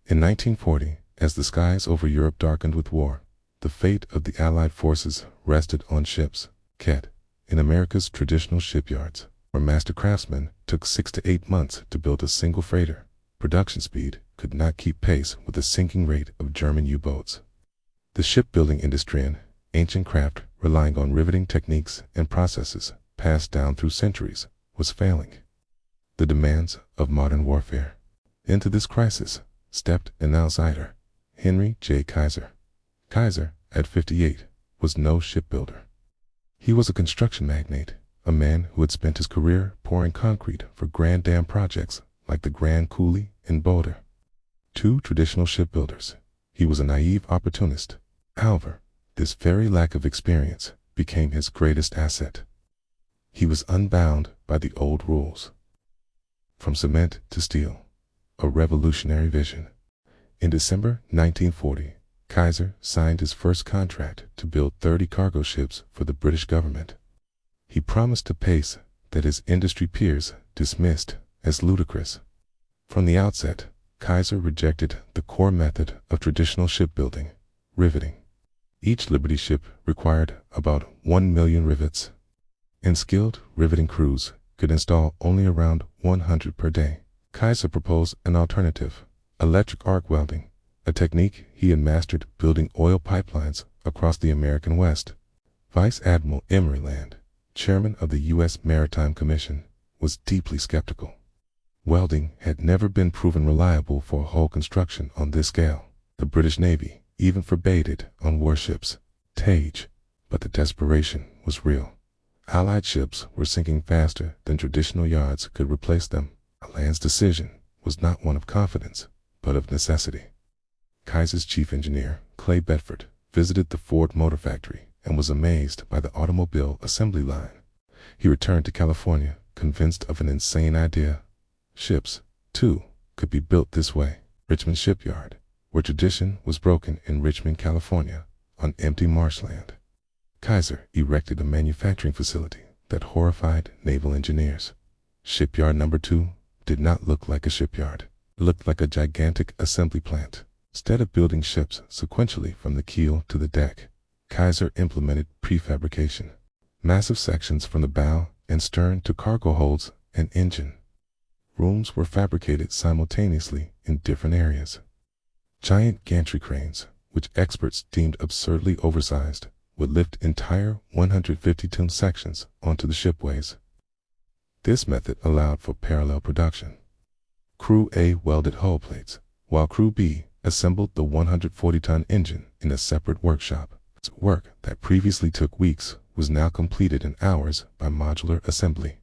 In 1940, as the skies over Europe darkened with war, the fate of the Allied forces rested on ships kept in America's traditional shipyards, where master craftsmen took 6 to 8 months to build a single freighter. Production speed could not keep pace with the sinking rate of German U-boats. The shipbuilding industry, an ancient craft relying on riveting techniques and processes passed down through centuries, was failing the demands of modern warfare. Into this crisis stepped an outsider, Henry J. Kaiser. Kaiser, at 58, was no shipbuilder. He was a construction magnate, a man who had spent his career pouring concrete for grand dam projects like the Grand Coulee in Boulder. Two traditional shipbuilders, he was a naive opportunist. However, this very lack of experience became his greatest asset. He was unbound by the old rules. From cement to steel, a revolutionary vision. In December 1940, Kaiser signed his first contract to build 30 cargo ships for the British government. He promised a pace that his industry peers dismissed as ludicrous. From the outset, Kaiser rejected the core method of traditional shipbuilding, riveting. Each Liberty ship required about 1 million rivets, and skilled riveting crews could install only around 100 per day. Kaiser proposed an alternative, electric arc welding, a technique he had mastered building oil pipelines across the American West. Vice Admiral Emory Land, chairman of the U.S. Maritime Commission, was deeply skeptical. Welding had never been proven reliable for hull construction on this scale. The British Navy even forbade it on warships, Tage, but the desperation was real. Allied ships were sinking faster than traditional yards could replace them. Land's decision was not one of confidence, but of necessity. Kaiser's chief engineer, Clay Bedford, visited the Ford Motor Factory and was amazed by the automobile assembly line. He returned to California, convinced of an insane idea. Ships, too, could be built this way. Richmond Shipyard, where tradition was broken in Richmond, California, on empty marshland. Kaiser erected a manufacturing facility that horrified naval engineers. Shipyard number 2 did not look like a shipyard. It looked like a gigantic assembly plant. Instead of building ships sequentially from the keel to the deck, Kaiser implemented prefabrication. Massive sections from the bow and stern to cargo holds and engine rooms were fabricated simultaneously in different areas. Giant gantry cranes, which experts deemed absurdly oversized, would lift entire 150-ton sections onto the shipways. This method allowed for parallel production. Crew A welded hull plates, while Crew B assembled the 140-ton engine in a separate workshop. Work that previously took weeks was now completed in hours by modular assembly.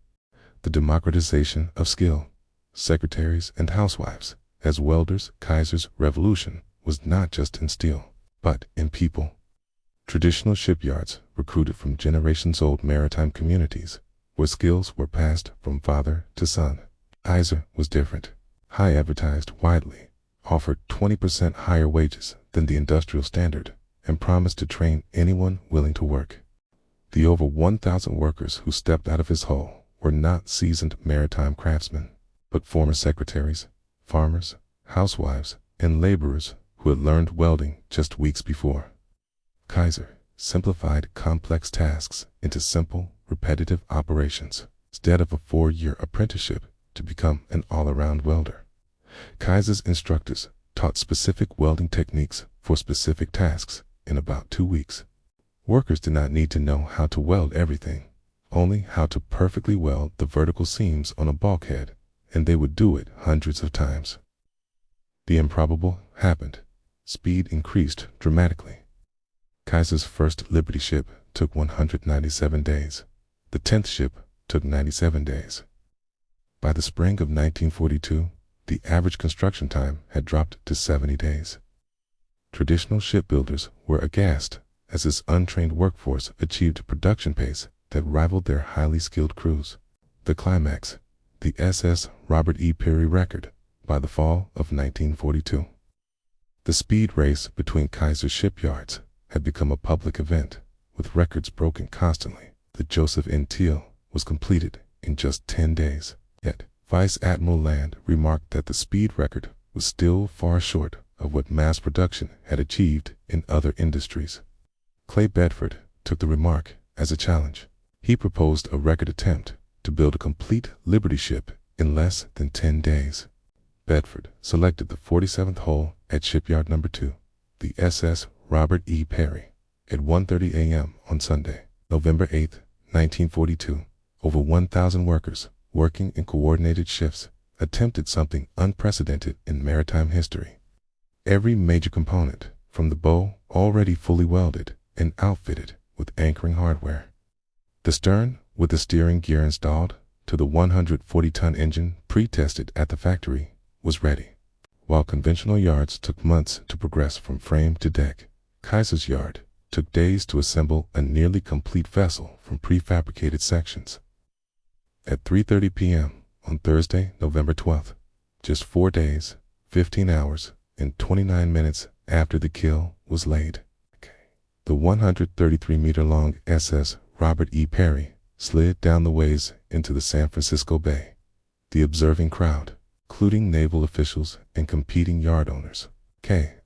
The democratization of skill. Secretaries and housewives, as welders, Kaiser's revolution was not just in steel, but in people. Traditional shipyards recruited from generations-old maritime communities, where skills were passed from father to son. Kaiser was different. High advertised widely, offered 20% higher wages than the industrial standard, and promised to train anyone willing to work. The over 1,000 workers who stepped out of his hull were not seasoned maritime craftsmen, but former secretaries, farmers, housewives, and laborers who had learned welding just weeks before. Kaiser simplified complex tasks into simple, repetitive operations. Instead of a 4-year apprenticeship to become an all-around welder, Kaiser's instructors taught specific welding techniques for specific tasks in about 2 weeks. Workers did not need to know how to weld everything, only how to perfectly weld the vertical seams on a bulkhead, and they would do it hundreds of times. The improbable happened. Speed increased dramatically. Kaiser's first Liberty ship took 197 days. The 10th ship took 97 days. By the spring of 1942, the average construction time had dropped to 70 days. Traditional shipbuilders were aghast as this untrained workforce achieved a production pace that rivaled their highly skilled crews. The climax, the SS Robert E. Peary record, by the fall of 1942. The speed race between Kaiser shipyards had become a public event, with records broken constantly. The Joseph N. Teal was completed in just 10 days. Yet, Vice Admiral Land remarked that the speed record was still far short of what mass production had achieved in other industries. Clay Bedford took the remark as a challenge. He proposed a record attempt to build a complete Liberty ship in less than 10 days. Bedford selected the 47th hull at Shipyard No. 2, the SS Robert E. Perry, at 1:30 a.m. on Sunday, November 8, 1942. Over 1,000 workers, working in coordinated shifts, attempted something unprecedented in maritime history. Every major component, from the bow already fully welded and outfitted with anchoring hardware, the stern with the steering gear installed, to the 140-ton engine pre-tested at the factory, was ready. While conventional yards took months to progress from frame to deck, Kaiser's yard took days to assemble a nearly complete vessel from prefabricated sections. At 3:30 p.m. on Thursday, November 12th, just 4 days, 15 hours, and 29 minutes after the keel was laid, the 133-meter-long SS Robert E. Perry slid down the ways into the San Francisco Bay. The observing crowd, including naval officials and competing yard owners,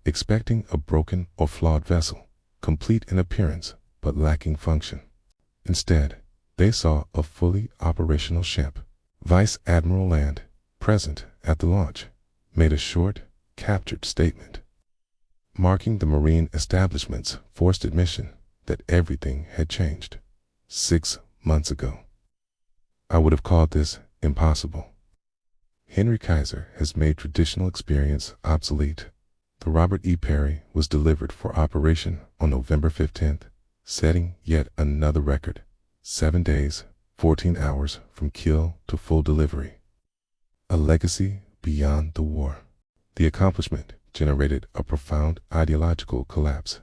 expecting a broken or flawed vessel, complete in appearance but lacking function. Instead, they saw a fully operational ship. Vice Admiral Land, present at the launch, made a short, captured statement, marking the Marine establishment's forced admission that everything had changed 6 months ago. I would have called this impossible. Henry Kaiser has made traditional experience obsolete. The Robert E. Perry was delivered for operation on November 15th, setting yet another record, 7 days, 14 hours from keel to full delivery. A legacy beyond the war. The accomplishment generated a profound ideological collapse.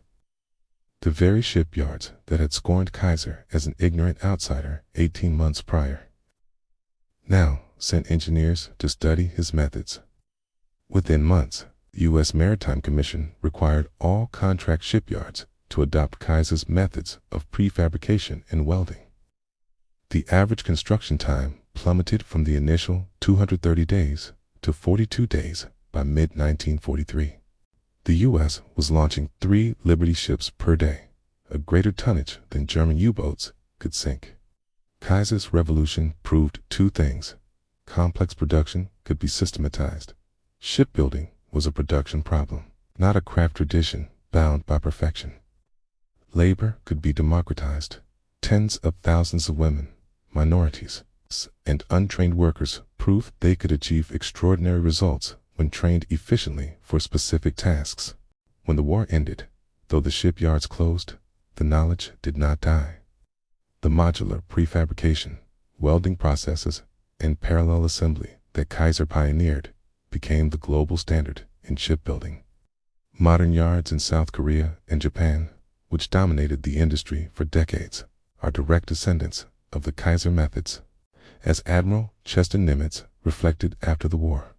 The very shipyards that had scorned Kaiser as an ignorant outsider 18 months prior now sent engineers to study his methods. Within months, the U.S. Maritime Commission required all contract shipyards to adopt Kaiser's methods of prefabrication and welding. The average construction time plummeted from the initial 230 days to 42 days by mid-1943. The U.S. was launching 3 Liberty ships per day, a greater tonnage than German U-boats could sink. Kaiser's revolution proved 2 things. Complex production could be systematized. Shipbuilding was a production problem, not a craft tradition bound by perfection. Labor could be democratized. Tens of thousands of women, minorities, and untrained workers proved they could achieve extraordinary results when trained efficiently for specific tasks. When the war ended, though the shipyards closed, the knowledge did not die. The modular prefabrication, welding processes, and parallel assembly that Kaiser pioneered became the global standard in shipbuilding. Modern yards in South Korea and Japan, which dominated the industry for decades, are direct descendants of the Kaiser methods, as Admiral Chester Nimitz reflected after the war.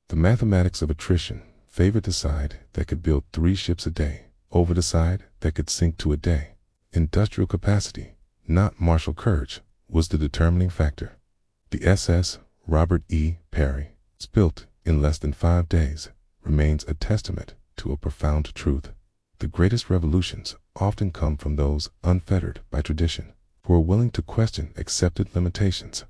The mathematics of attrition favored the side that could build 3 ships a day over the side that could sink 2 a day. Industrial capacity, not martial courage, was the determining factor. The SS Robert E. Perry, built in less than 5 days, remains a testament to a profound truth. The greatest revolutions often come from those unfettered by tradition, who are willing to question accepted limitations.